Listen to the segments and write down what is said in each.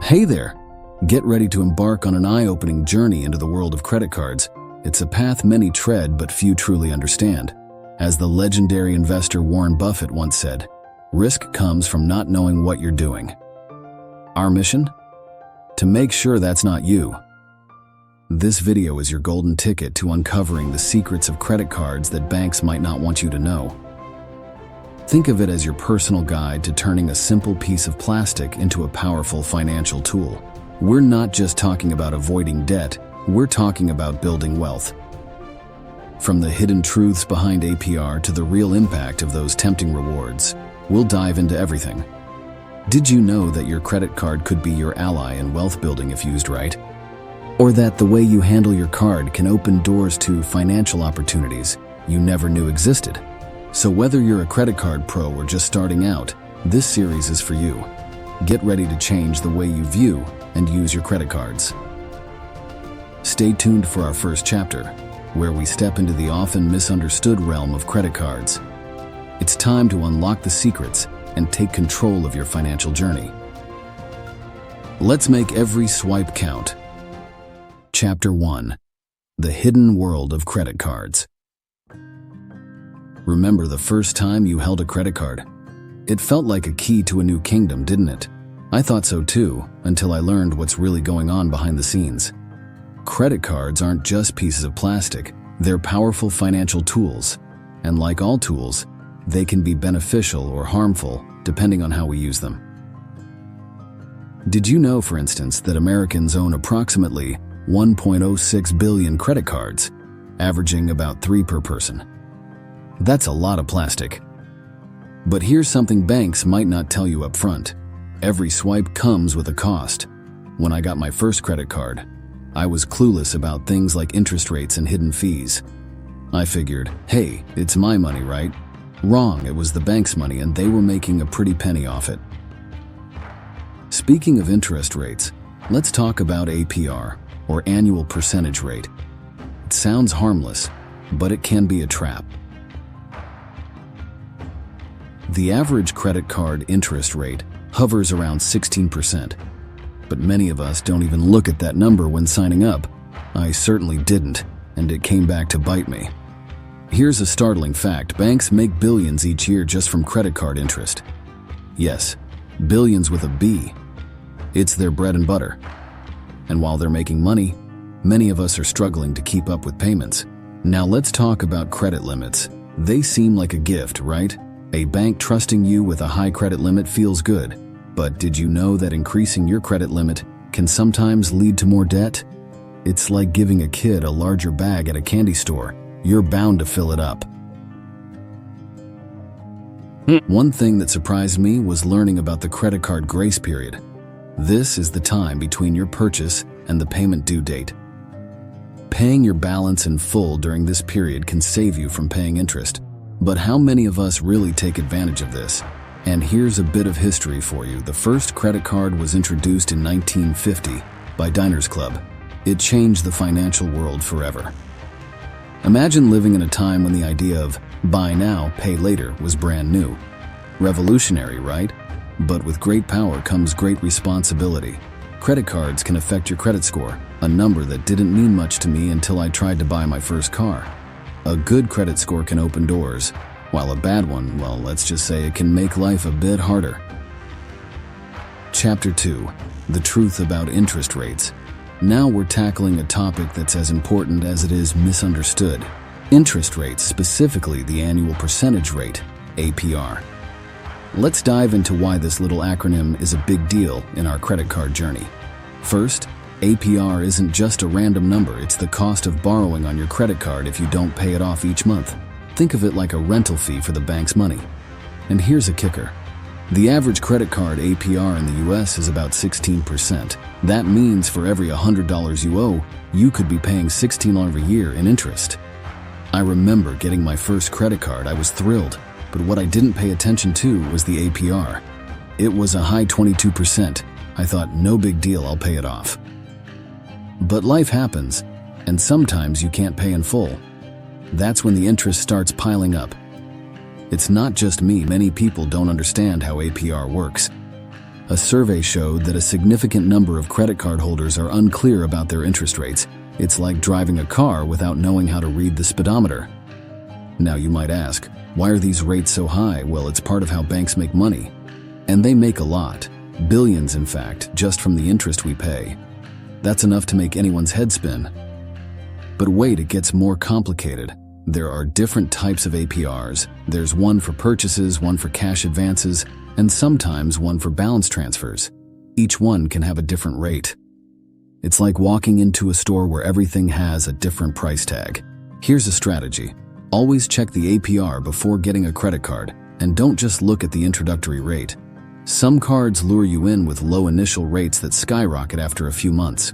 Hey there! Get ready to embark on an eye-opening journey into the world of credit cards. It's a path many tread but few truly understand. As the legendary investor Warren Buffett once said, risk comes from not knowing what you're doing. Our mission? To make sure that's not you. This video is your golden ticket to uncovering the secrets of credit cards that banks might not want you to know. Think of it as your personal guide to turning a simple piece of plastic into a powerful financial tool. We're not just talking about avoiding debt, we're talking about building wealth. From the hidden truths behind APR to the real impact of those tempting rewards, we'll dive into everything. Did you know that your credit card could be your ally in wealth building if used right? Or that the way you handle your card can open doors to financial opportunities you never knew existed? So whether you're a credit card pro or just starting out, this series is for you. Get ready to change the way you view and use your credit cards. Stay tuned for our first chapter, where we step into the often misunderstood realm of credit cards. It's time to unlock the secrets and take control of your financial journey. Let's make every swipe count. Chapter 1: The Hidden World of Credit Cards. Remember the first time you held a credit card? It felt like a key to a new kingdom, didn't it? I thought so too, until I learned what's really going on behind the scenes. Credit cards aren't just pieces of plastic, they're powerful financial tools. And like all tools, they can be beneficial or harmful, depending on how we use them. Did you know, for instance, that Americans own approximately 1.06 billion credit cards, averaging about 3 per person? That's a lot of plastic. But here's something banks might not tell you up front. Every swipe comes with a cost. When I got my first credit card, I was clueless about things like interest rates and hidden fees. I figured, hey, it's my money, right? Wrong, it was the bank's money and they were making a pretty penny off it. Speaking of interest rates, let's talk about APR, or annual percentage rate. It sounds harmless, but it can be a trap. The average credit card interest rate hovers around 16%, but many of us don't even look at that number when signing up. I certainly didn't, and it came back to bite me. Here's a startling fact: banks make billions each year just from credit card interest. Yes, billions with a B. It's their bread and butter. And while they're making money, many of us are struggling to keep up with payments. Now let's talk about credit limits. They seem like a gift, right? A bank trusting you with a high credit limit feels good, but did you know that increasing your credit limit can sometimes lead to more debt? It's like giving a kid a larger bag at a candy store. You're bound to fill it up. One thing that surprised me was learning about the credit card grace period. This is the time between your purchase and the payment due date. Paying your balance in full during this period can save you from paying interest. But how many of us really take advantage of this? And here's a bit of history for you. The first credit card was introduced in 1950 by Diners Club. It changed the financial world forever. Imagine living in a time when the idea of buy now, pay later was brand new. Revolutionary, right? But with great power comes great responsibility. Credit cards can affect your credit score, a number that didn't mean much to me until I tried to buy my first car. A good credit score can open doors, while a bad one, well, let's just say it can make life a bit harder. Chapter 2: The Truth About Interest Rates. Now we're tackling a topic that's as important as it is misunderstood. Interest rates, specifically the annual percentage rate, APR. Let's dive into why this little acronym is a big deal in our credit card journey. First, APR isn't just a random number, it's the cost of borrowing on your credit card if you don't pay it off each month. Think of it like a rental fee for the bank's money. And here's a kicker. The average credit card APR in the US is about 16%. That means for every $100 you owe, you could be paying $16 a year in interest. I remember getting my first credit card. I was thrilled, but what I didn't pay attention to was the APR. It was a high 22%. I thought, no big deal, I'll pay it off. But life happens, and sometimes you can't pay in full. That's when the interest starts piling up. It's not just me, many people don't understand how APR works. A survey showed that a significant number of credit card holders are unclear about their interest rates. It's like driving a car without knowing how to read the speedometer. Now you might ask, why are these rates so high? Well, it's part of how banks make money. And they make a lot. Billions, in fact, just from the interest we pay. That's enough to make anyone's head spin. But wait, it gets more complicated. There are different types of APRs. There's one for purchases, one for cash advances, and sometimes one for balance transfers. Each one can have a different rate. It's like walking into a store where everything has a different price tag. Here's a strategy. Always check the APR before getting a credit card, and don't just look at the introductory rate. Some cards lure you in with low initial rates that skyrocket after a few months.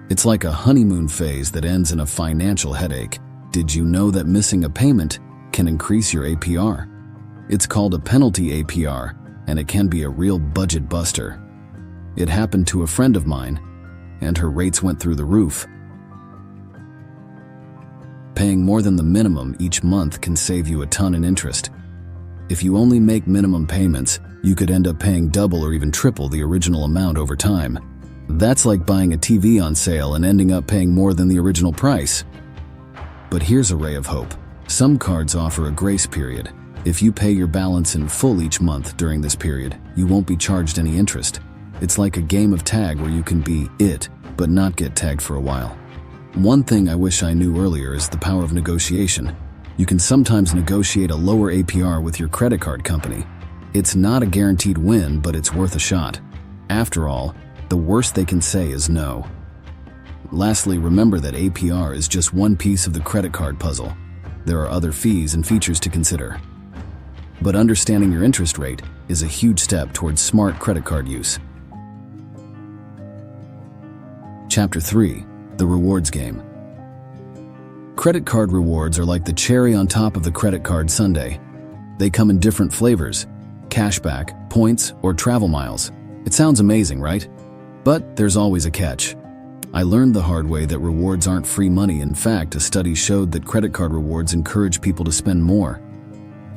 It's like a honeymoon phase that ends in a financial headache. Did you know that missing a payment can increase your APR? It's called a penalty APR, and it can be a real budget buster. It happened to a friend of mine, and her rates went through the roof. Paying more than the minimum each month can save you a ton in interest. If you only make minimum payments, you could end up paying double or even triple the original amount over time. That's like buying a TV on sale and ending up paying more than the original price. But here's a ray of hope. Some cards offer a grace period. If you pay your balance in full each month during this period, you won't be charged any interest. It's like a game of tag where you can be it, but not get tagged for a while. One thing I wish I knew earlier is the power of negotiation. You can sometimes negotiate a lower APR with your credit card company. It's not a guaranteed win, but it's worth a shot. After all, the worst they can say is no. Lastly, remember that APR is just one piece of the credit card puzzle. There are other fees and features to consider. But understanding your interest rate is a huge step towards smart credit card use. Chapter 3: The Rewards Game. Credit card rewards are like the cherry on top of the credit card sundae. They come in different flavors: cashback, points, or travel miles. It sounds amazing, right? But there's always a catch. I learned the hard way that rewards aren't free money. In fact, a study showed that credit card rewards encourage people to spend more.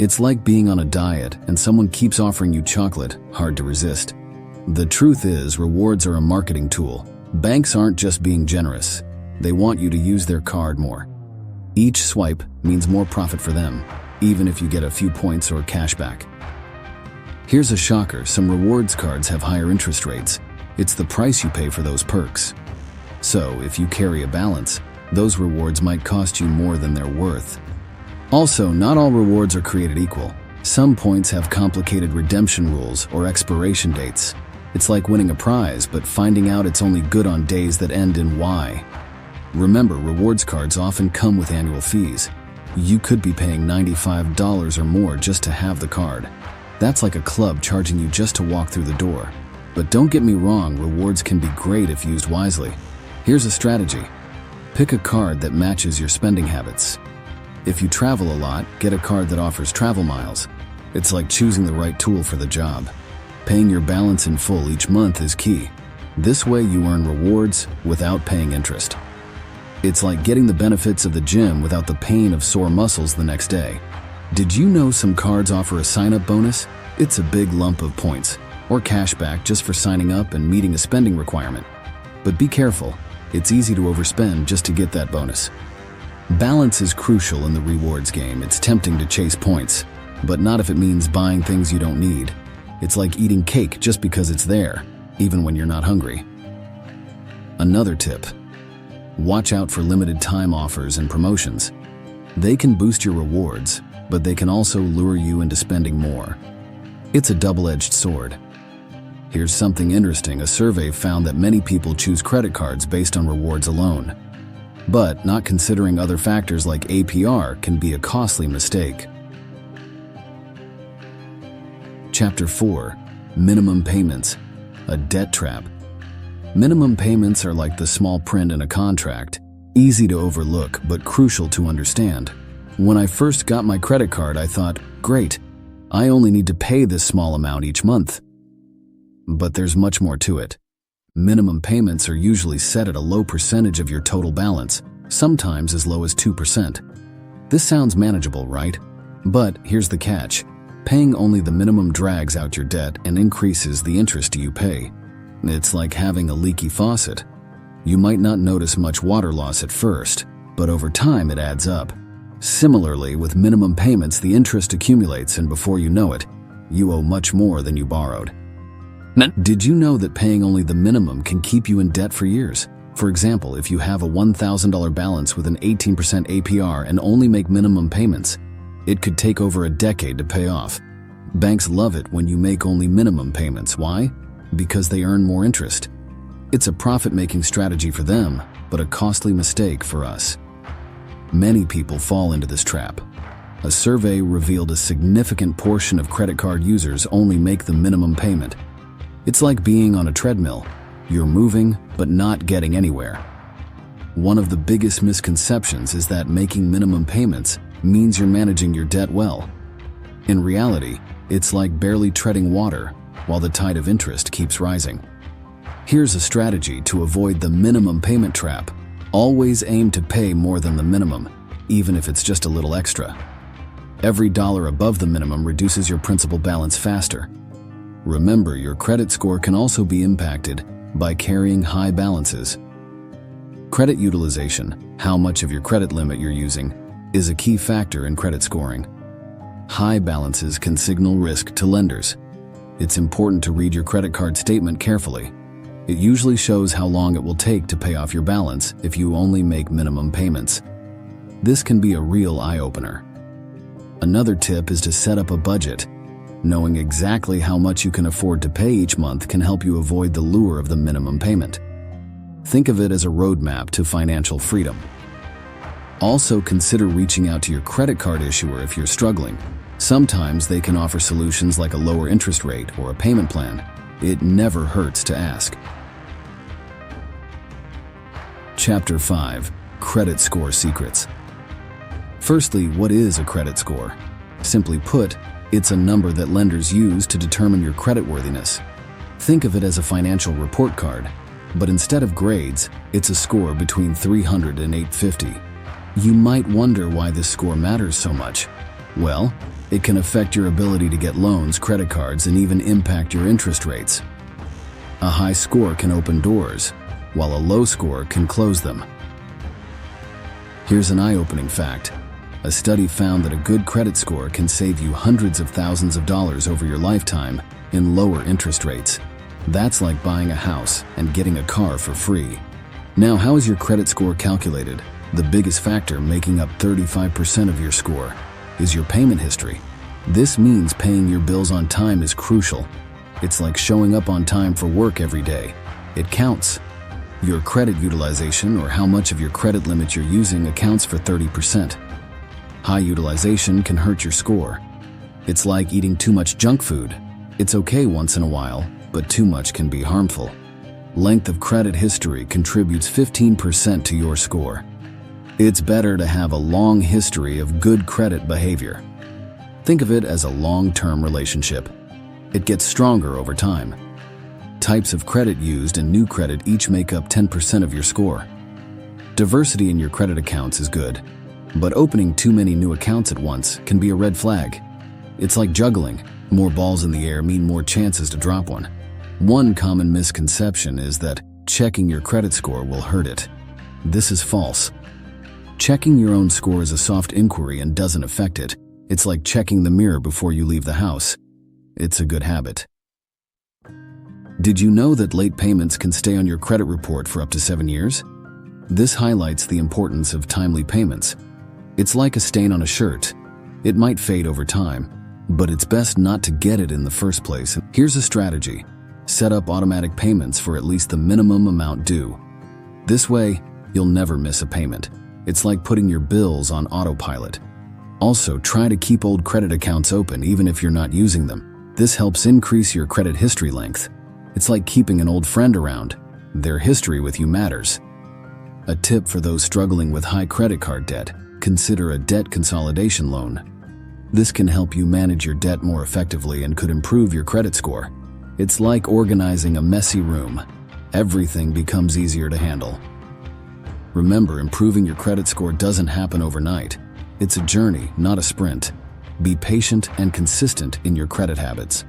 It's like being on a diet and someone keeps offering you chocolate, hard to resist. The truth is, rewards are a marketing tool. Banks aren't just being generous. They want you to use their card more. Each swipe means more profit for them, even if you get a few points or cash back. Here's a shocker: some rewards cards have higher interest rates. It's the price you pay for those perks. So, if you carry a balance, those rewards might cost you more than they're worth. Also, not all rewards are created equal. Some points have complicated redemption rules or expiration dates. It's like winning a prize, but finding out it's only good on days that end in Y. Remember, rewards cards often come with annual fees. You could be paying $95 or more just to have the card. That's like a club charging you just to walk through the door. But don't get me wrong, rewards can be great if used wisely. Here's a strategy. Pick a card that matches your spending habits. If you travel a lot, get a card that offers travel miles. It's like choosing the right tool for the job. Paying your balance in full each month is key. This way you earn rewards without paying interest. It's like getting the benefits of the gym without the pain of sore muscles the next day. Did you know some cards offer a sign-up bonus? It's a big lump of points, or cash back just for signing up and meeting a spending requirement. But be careful, it's easy to overspend just to get that bonus. Balance is crucial in the rewards game. It's tempting to chase points, but not if it means buying things you don't need. It's like eating cake just because it's there, even when you're not hungry. Another tip: watch out for limited time offers and promotions. They can boost your rewards, but they can also lure you into spending more. It's a double-edged sword. Here's something interesting. A survey found that many people choose credit cards based on rewards alone. But not considering other factors like APR can be a costly mistake. Chapter 4: Minimum Payments, a Debt Trap. Minimum payments are like the small print in a contract, easy to overlook but crucial to understand. When I first got my credit card, I thought, great, I only need to pay this small amount each month. But there's much more to it. Minimum payments are usually set at a low percentage of your total balance, sometimes as low as 2%. This sounds manageable, right? But here's the catch. Paying only the minimum drags out your debt and increases the interest you pay. It's like having a leaky faucet. You might not notice much water loss at first, but over time it adds up. Similarly, with minimum payments, the interest accumulates, and before you know it, you owe much more than you borrowed. Did you know that paying only the minimum can keep you in debt for years? For example, if you have a $1,000 balance with an 18% APR and only make minimum payments, it could take over a decade to pay off. Banks love it when you make only minimum payments. Why? Because they earn more interest. It's a profit-making strategy for them, but a costly mistake for us. Many people fall into this trap. A survey revealed a significant portion of credit card users only make the minimum payment. It's like being on a treadmill. You're moving, but not getting anywhere. One of the biggest misconceptions is that making minimum payments means you're managing your debt well. In reality, it's like barely treading water while the tide of interest keeps rising. Here's a strategy to avoid the minimum payment trap. Always aim to pay more than the minimum, even if it's just a little extra. Every dollar above the minimum reduces your principal balance faster. Remember, your credit score can also be impacted by carrying high balances. Credit utilization, how much of your credit limit you're using, is a key factor in credit scoring. High balances can signal risk to lenders. It's important to read your credit card statement carefully. It usually shows how long it will take to pay off your balance if you only make minimum payments. This can be a real eye-opener. Another tip is to set up a budget. Knowing exactly how much you can afford to pay each month can help you avoid the lure of the minimum payment. Think of it as a roadmap to financial freedom. Also, consider reaching out to your credit card issuer if you're struggling. Sometimes they can offer solutions like a lower interest rate or a payment plan. It never hurts to ask. Chapter 5. Credit Score Secrets. Firstly, what is a credit score? Simply put, it's a number that lenders use to determine your creditworthiness. Think of it as a financial report card, but instead of grades, it's a score between 300 and 850. You might wonder why this score matters so much. Well, it can affect your ability to get loans, credit cards, and even impact your interest rates. A high score can open doors, while a low score can close them. Here's an eye-opening fact. A study found that a good credit score can save you hundreds of thousands of dollars over your lifetime in lower interest rates. That's like buying a house and getting a car for free. Now, how is your credit score calculated? The biggest factor, making up 35% of your score, is your payment history. This means paying your bills on time is crucial. It's like showing up on time for work every day. It counts. Your credit utilization, or how much of your credit limit you're using, accounts for 30%. High utilization can hurt your score. It's like eating too much junk food. It's okay once in a while, but too much can be harmful. Length of credit history contributes 15% to your score. It's better to have a long history of good credit behavior. Think of it as a long-term relationship. It gets stronger over time. Types of credit used and new credit each make up 10% of your score. Diversity in your credit accounts is good, but opening too many new accounts at once can be a red flag. It's like juggling. More balls in the air mean more chances to drop one. One common misconception is that checking your credit score will hurt it. This is false. Checking your own score is a soft inquiry and doesn't affect it. It's like checking the mirror before you leave the house. It's a good habit. Did you know that late payments can stay on your credit report for up to 7 years? This highlights the importance of timely payments. It's like a stain on a shirt. It might fade over time, but it's best not to get it in the first place. Here's a strategy. Set up automatic payments for at least the minimum amount due. This way, you'll never miss a payment. It's like putting your bills on autopilot. Also, try to keep old credit accounts open even if you're not using them. This helps increase your credit history length. It's like keeping an old friend around. Their history with you matters. A tip for those struggling with high credit card debt: consider a debt consolidation loan. This can help you manage your debt more effectively and could improve your credit score. It's like organizing a messy room. Everything becomes easier to handle. Remember, improving your credit score doesn't happen overnight. It's a journey, not a sprint. Be patient and consistent in your credit habits.